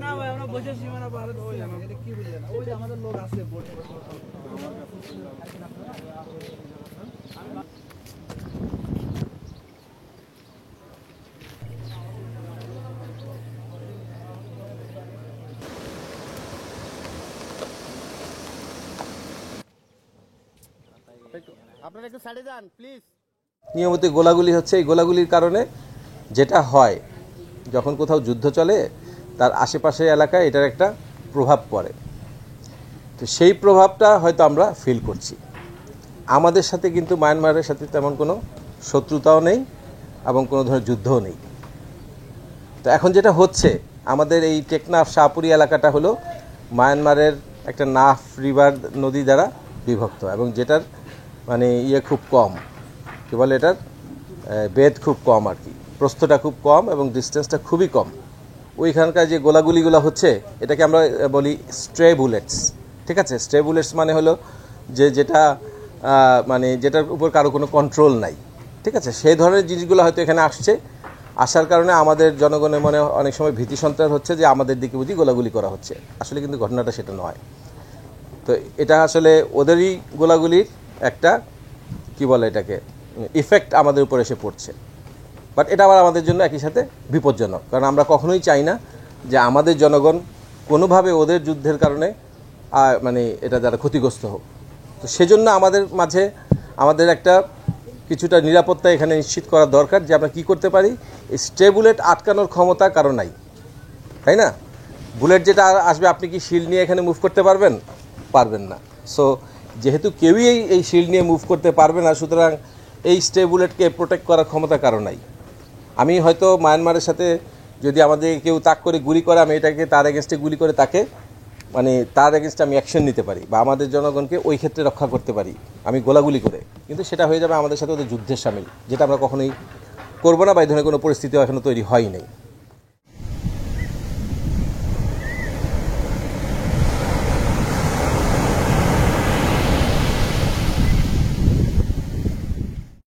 না ভাই আমরা বসে সীমানা পার হই না এটা কি বুঝলেন ওই যে আমাদের লোক আছে বোটে আপনারা একটু সাইডে যান প্লিজ। নিয়মিত গোলাগুলি হচ্ছে, এই গোলাগুলির কারণে যেটা হয় যখন কোথাও যুদ্ধ চলে তার আশেপাশের এলাকায় এটার একটা প্রভাব পড়ে। তো সেই প্রভাবটা হয়তো আমরা ফিল করছি। আমাদের সাথে কিন্তু মায়ানমারের সাথে তেমন কোনো শত্রুতাও নেই এবং কোনো ধরনের যুদ্ধও নেই। তো এখন যেটা হচ্ছে আমাদের এই টেকনাফ শাহপুরি এলাকাটা হলো মায়ানমারের একটা নাফ রিভার নদী দ্বারা বিভক্ত এবং যেটার মানে খুব কম, কী বলে এটার বেদ খুব কম আর কি, প্রস্থটা খুব কম এবং ডিস্টেন্সটা খুবই কম। ওইখানকার যে গোলাগুলিগুলো হচ্ছে এটাকে আমরা বলি স্ট্রে বুলেটস। ঠিক আছে, স্ট্রে বুলেটস মানে হলো যেটা মানে যেটার উপর কারো কোনো কন্ট্রোল নাই। ঠিক আছে, সেই ধরনের জিনিসগুলো হয়তো এখানে আসার কারণে আমাদের জনগণের মনে অনেক সময় ভীতি সঞ্চার হচ্ছে যে আমাদের দিকে বুঝি গোলাগুলি করা হচ্ছে। আসলে কিন্তু ঘটনাটা সেটা নয়। তো এটা আসলে ওদেরই গোলাগুলির একটা কি বলে এটাকে ইফেক্ট আমাদের উপর এসে পড়ছে। বাট এটা আবার আমাদের জন্য একই সাথে বিপজ্জনক, কারণ আমরা কখনোই চাই না যে আমাদের জনগণ কোনোভাবে ওদের যুদ্ধের কারণে মানে এটা যারা ক্ষতিগ্রস্ত হোক। তো সেজন্য আমাদের মাঝে আমাদের একটা কিছুটা নিরাপত্তা এখানে নিশ্চিত করা দরকার যে আমরা কী করতে পারি। এই স্ট্রে বুলেট আটকানোর ক্ষমতা কারো নাই, তাই না? বুলেট যেটা আসবে আপনি কি শিল্ড নিয়ে এখানে মুভ করতে পারবেন না। সো যেহেতু কেউই এই শিল্ড নিয়ে মুভ করতে পারবে না, সুতরাং এই স্ট্রে বুলেটকে প্রোটেক্ট করার ক্ষমতা কারো নাই। আমি হয়তো মায়ানমারের সাথে যদি আমাদের কেউ তাক করে গুলি করে, আমি এটাকে তার এগেনস্টে গুলি করে তাকে মানে তার এগেনস্টে আমি অ্যাকশন নিতে পারি বা আমাদের জনগণকে ওই ক্ষেত্রে রক্ষা করতে পারি আমি গোলাগুলি করে, কিন্তু সেটা হয়ে যাবে আমাদের সাথে ওদের যুদ্ধের সামিল, যেটা আমরা কখনোই করবো না বা এই ধরনের কোনো পরিস্থিতিও এখনো তৈরি হয়নি।